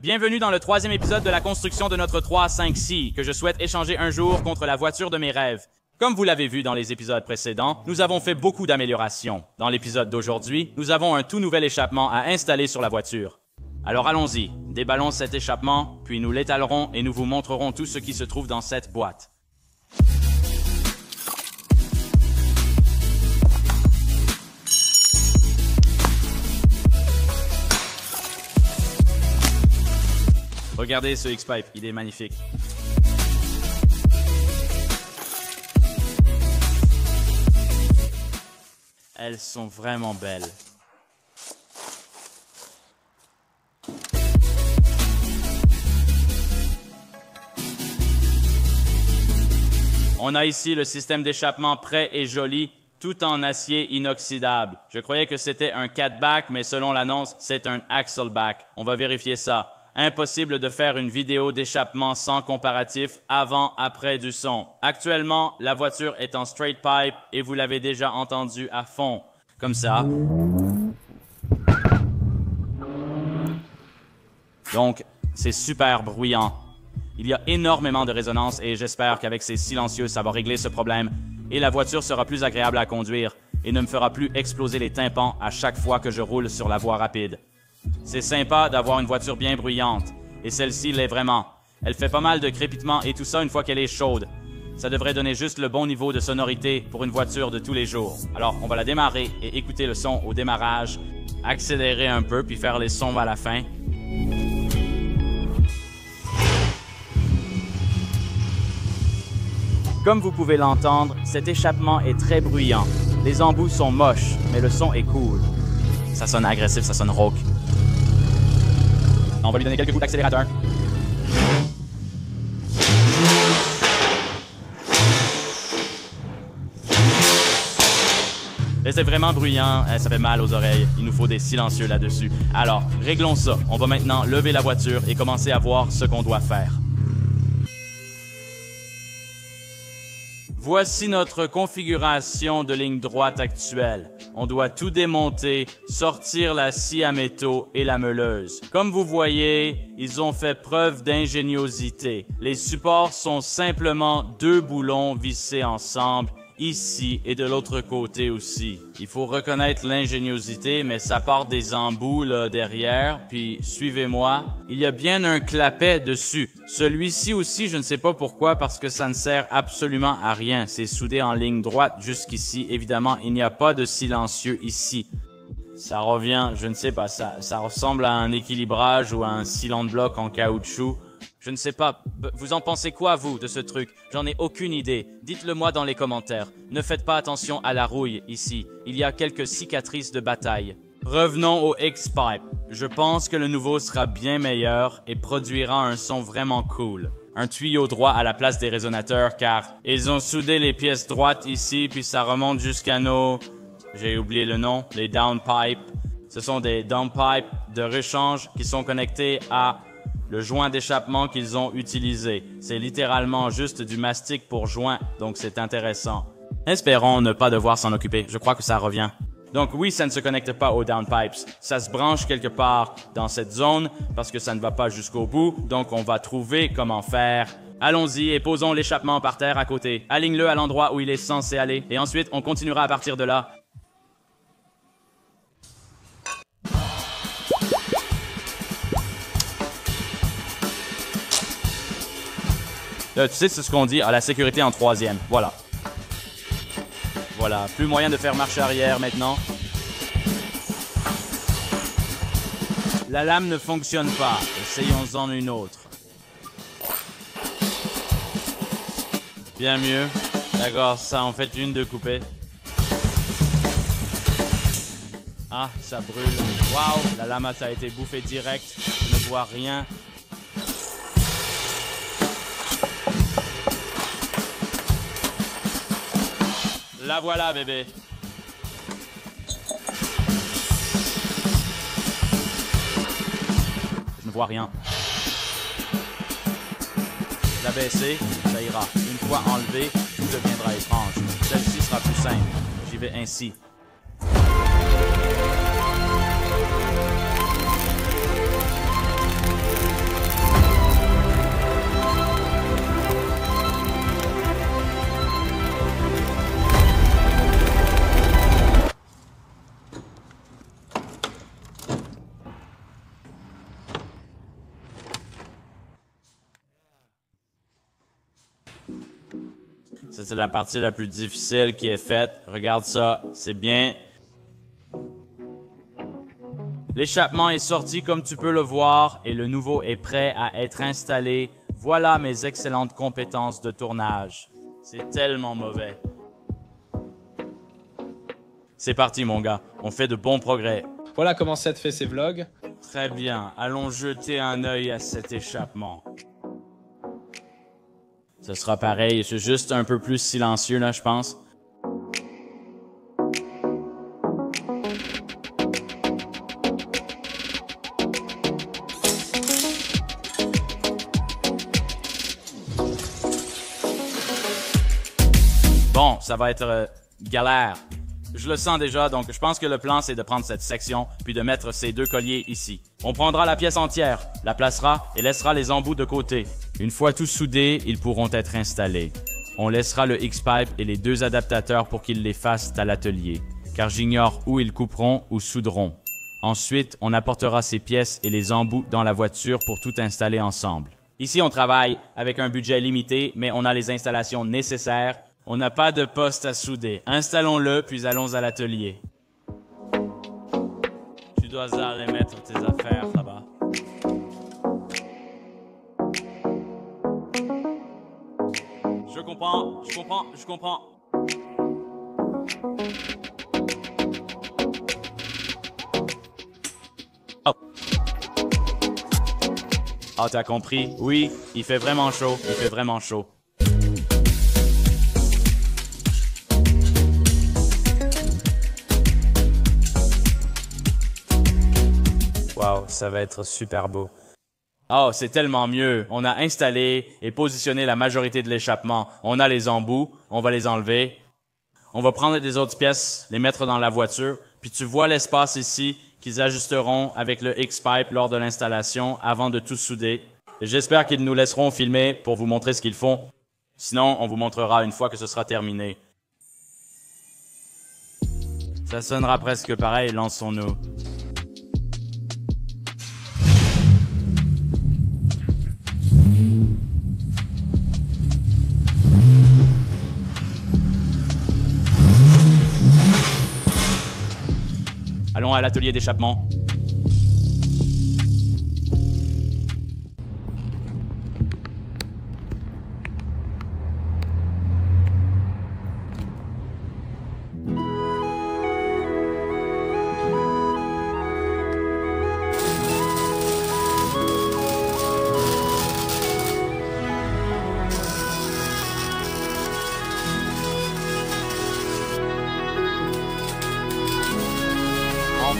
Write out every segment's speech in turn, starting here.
Bienvenue dans le 3e épisode de la construction de notre 3-5-6 que je souhaite échanger un jour contre la voiture de mes rêves. Comme vous l'avez vu dans les épisodes précédents, nous avons fait beaucoup d'améliorations. Dans l'épisode d'aujourd'hui, nous avons un tout nouvel échappement à installer sur la voiture. Alors allons-y, déballons cet échappement, puis nous l'étalerons et nous vous montrerons tout ce qui se trouve dans cette boîte. Regardez ce X-Pipe, il est magnifique. Elles sont vraiment belles. On a ici le système d'échappement prêt et joli, tout en acier inoxydable. Je croyais que c'était un catback, mais selon l'annonce, c'est un axleback. On va vérifier ça. Impossible de faire une vidéo d'échappement sans comparatif avant-après du son. Actuellement, la voiture est en straight pipe et vous l'avez déjà entendu à fond. Comme ça. Donc, c'est super bruyant. Il y a énormément de résonance et j'espère qu'avec ces silencieux, ça va régler ce problème et la voiture sera plus agréable à conduire et ne me fera plus exploser les tympans à chaque fois que je roule sur la voie rapide. C'est sympa d'avoir une voiture bien bruyante, et celle-ci l'est vraiment. Elle fait pas mal de crépitements et tout ça une fois qu'elle est chaude. Ça devrait donner juste le bon niveau de sonorité pour une voiture de tous les jours. Alors, on va la démarrer et écouter le son au démarrage, accélérer un peu puis faire les sons à la fin. Comme vous pouvez l'entendre, cet échappement est très bruyant. Les embouts sont moches, mais le son est cool. Ça sonne agressif, ça sonne rauque. On va lui donner quelques coups d'accélérateur. Et c'est vraiment bruyant, ça fait mal aux oreilles. Il nous faut des silencieux là-dessus. Alors, réglons ça. On va maintenant lever la voiture et commencer à voir ce qu'on doit faire. Voici notre configuration de ligne droite actuelle. On doit tout démonter, sortir la scie à métaux et la meuleuse. Comme vous voyez, ils ont fait preuve d'ingéniosité. Les supports sont simplement 2 boulons vissés ensemble, ici et de l'autre côté aussi. Il faut reconnaître l'ingéniosité, mais ça part des embouts là derrière, puis suivez-moi. Il y a bien un clapet dessus. Celui-ci aussi, je ne sais pas pourquoi, parce que ça ne sert absolument à rien. C'est soudé en ligne droite jusqu'ici. Évidemment, il n'y a pas de silencieux ici. Ça revient, je ne sais pas, ça ressemble à un équilibrage ou à un silant de bloc en caoutchouc. Je ne sais pas, vous en pensez quoi, vous, de ce truc? J'en ai aucune idée. Dites-le moi dans les commentaires. Ne faites pas attention à la rouille, ici. Il y a quelques cicatrices de bataille. Revenons au X-Pipe. Je pense que le nouveau sera bien meilleur et produira un son vraiment cool. Un tuyau droit à la place des résonateurs, car ils ont soudé les pièces droites ici, puis ça remonte jusqu'à nos... J'ai oublié le nom, les downpipes. Ce sont des downpipes de rechange qui sont connectés à... le joint d'échappement qu'ils ont utilisé. C'est littéralement juste du mastic pour joint, donc c'est intéressant. Espérons ne pas devoir s'en occuper, je crois que ça revient. Donc oui, ça ne se connecte pas aux downpipes. Ça se branche quelque part dans cette zone parce que ça ne va pas jusqu'au bout, donc on va trouver comment faire. Allons-y et posons l'échappement par terre à côté. Aligne-le à l'endroit où il est censé aller et ensuite on continuera à partir de là. Tu sais, c'est ce qu'on dit à la sécurité en 3e. Voilà. Voilà. Plus moyen de faire marche arrière maintenant. La lame ne fonctionne pas. Essayons-en une autre. Bien mieux. D'accord, ça en fait une de coupée. Ah, ça brûle. Waouh, la lame a été bouffée direct. Je ne vois rien. La voilà, bébé. Je ne vois rien. La baisser, ça ira. Une fois enlevé, tout deviendra étrange. Celle-ci sera plus simple. J'y vais ainsi. Ça, c'est la partie la plus difficile qui est faite. Regarde ça, c'est bien. L'échappement est sorti comme tu peux le voir et le nouveau est prêt à être installé. Voilà mes excellentes compétences de tournage. C'est tellement mauvais. C'est parti mon gars, on fait de bons progrès. Voilà comment Seth fait ses vlogs. Très bien, allons jeter un œil à cet échappement. Ce sera pareil, c'est juste un peu plus silencieux là, je pense. Bon, ça va être galère. Je le sens déjà, donc je pense que le plan, c'est de prendre cette section, puis de mettre ces deux colliers ici. On prendra la pièce entière, la placera et laissera les embouts de côté. Une fois tous soudés, ils pourront être installés. On laissera le X-Pipe et les deux adaptateurs pour qu'ils les fassent à l'atelier, car j'ignore où ils couperont ou souderont. Ensuite, on apportera ces pièces et les embouts dans la voiture pour tout installer ensemble. Ici, on travaille avec un budget limité, mais on a les installations nécessaires. On n'a pas de poste à souder. Installons-le, puis allons à l'atelier. Tu dois aller mettre tes affaires là-bas. Je comprends. Oh. Ah, t'as compris? Oui, il fait vraiment chaud. Wow, ça va être super beau. Oh, c'est tellement mieux. On a installé et positionné la majorité de l'échappement. On a les embouts, on va les enlever. On va prendre des autres pièces, les mettre dans la voiture. Puis tu vois l'espace ici qu'ils ajusteront avec le X-Pipe lors de l'installation avant de tout souder. J'espère qu'ils nous laisseront filmer pour vous montrer ce qu'ils font. Sinon, on vous montrera une fois que ce sera terminé. Ça sonnera presque pareil, lançons-nous. Allons à l'atelier d'échappement.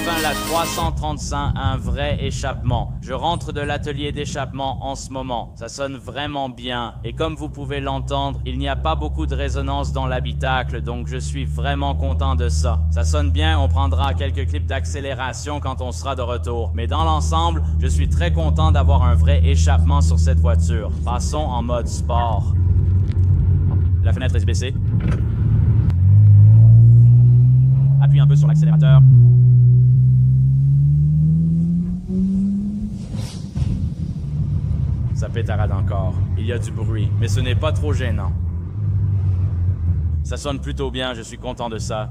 Enfin, la 335, un vrai échappement. Je rentre de l'atelier d'échappement en ce moment. Ça sonne vraiment bien. Et comme vous pouvez l'entendre, il n'y a pas beaucoup de résonance dans l'habitacle, donc je suis vraiment content de ça. Ça sonne bien, on prendra quelques clips d'accélération quand on sera de retour. Mais dans l'ensemble, je suis très content d'avoir un vrai échappement sur cette voiture. Passons en mode sport. La fenêtre est baissée. Appuie un peu sur l'accélérateur. Ça pétarade encore. Il y a du bruit, mais ce n'est pas trop gênant. Ça sonne plutôt bien, je suis content de ça.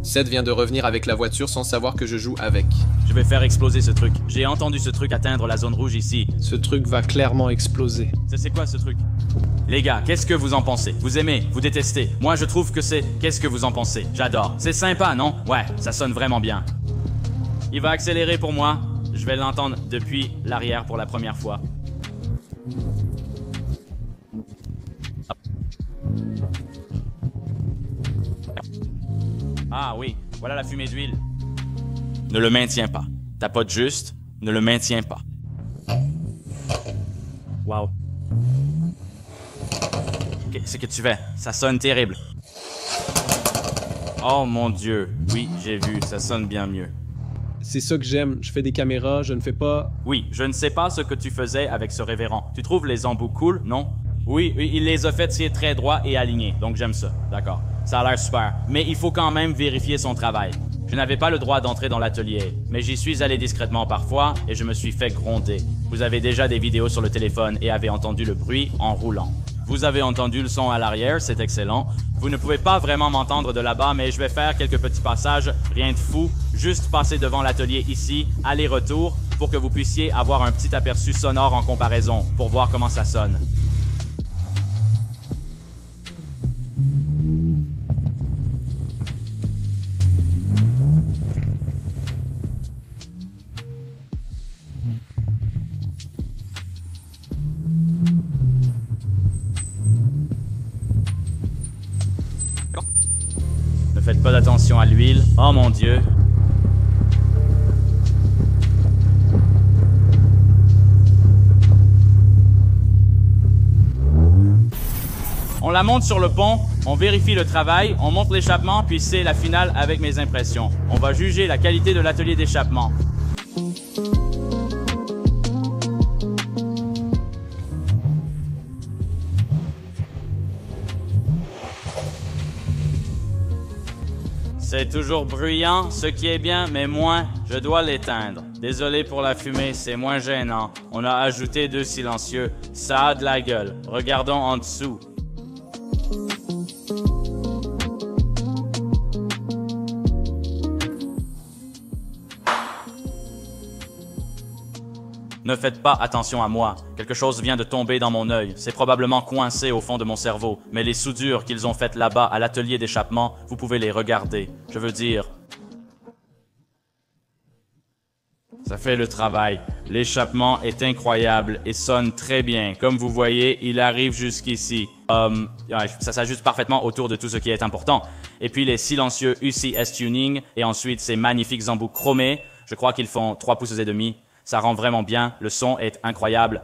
Seth vient de revenir avec la voiture sans savoir que je joue avec. Je vais faire exploser ce truc. J'ai entendu ce truc atteindre la zone rouge ici. Ce truc va clairement exploser. C'est quoi ce truc? Les gars, qu'est-ce que vous en pensez? Vous aimez? Vous détestez? Moi, je trouve que c'est... Qu'est-ce que vous en pensez? J'adore. C'est sympa, non? Ouais, ça sonne vraiment bien. Il va accélérer pour moi. Je vais l'entendre depuis l'arrière pour la première fois. Ah oui, voilà la fumée d'huile. Ne le maintiens pas. Tapote juste, ne le maintiens pas. Wow. Qu'est-ce que tu fais? Ça sonne terrible. Oh mon Dieu. Oui, j'ai vu, ça sonne bien mieux. C'est ça que j'aime. Je fais des caméras, je ne fais pas... Oui, je ne sais pas ce que tu faisais avec ce révérend. Tu trouves les embouts cool, non? Oui, il les a fait tirer très droit et alignés, donc j'aime ça. D'accord. Ça a l'air super. Mais il faut quand même vérifier son travail. Je n'avais pas le droit d'entrer dans l'atelier, mais j'y suis allé discrètement parfois et je me suis fait gronder. Vous avez déjà des vidéos sur le téléphone et avez entendu le bruit en roulant. Vous avez entendu le son à l'arrière, c'est excellent. Vous ne pouvez pas vraiment m'entendre de là-bas, mais je vais faire quelques petits passages, rien de fou, juste passer devant l'atelier ici, aller-retour, pour que vous puissiez avoir un petit aperçu sonore en comparaison, pour voir comment ça sonne. Ne faites pas attention à l'huile. Oh mon Dieu! On la monte sur le pont, on vérifie le travail, on monte l'échappement, puis c'est la finale avec mes impressions. On va juger la qualité de l'atelier d'échappement. C'est toujours bruyant, ce qui est bien, mais moins, je dois l'éteindre. Désolé pour la fumée, c'est moins gênant. On a ajouté 2 silencieux. Ça a de la gueule. Regardons en dessous. Ne faites pas attention à moi. Quelque chose vient de tomber dans mon œil. C'est probablement coincé au fond de mon cerveau. Mais les soudures qu'ils ont faites là-bas à l'atelier d'échappement, vous pouvez les regarder. Je veux dire... Ça fait le travail. L'échappement est incroyable et sonne très bien. Comme vous voyez, il arrive jusqu'ici. Ça s'ajuste parfaitement autour de tout ce qui est important. Et puis les silencieux UCS Tuning et ensuite ces magnifiques embouts chromés. Je crois qu'ils font 3 pouces et demi. Ça rend vraiment bien, le son est incroyable.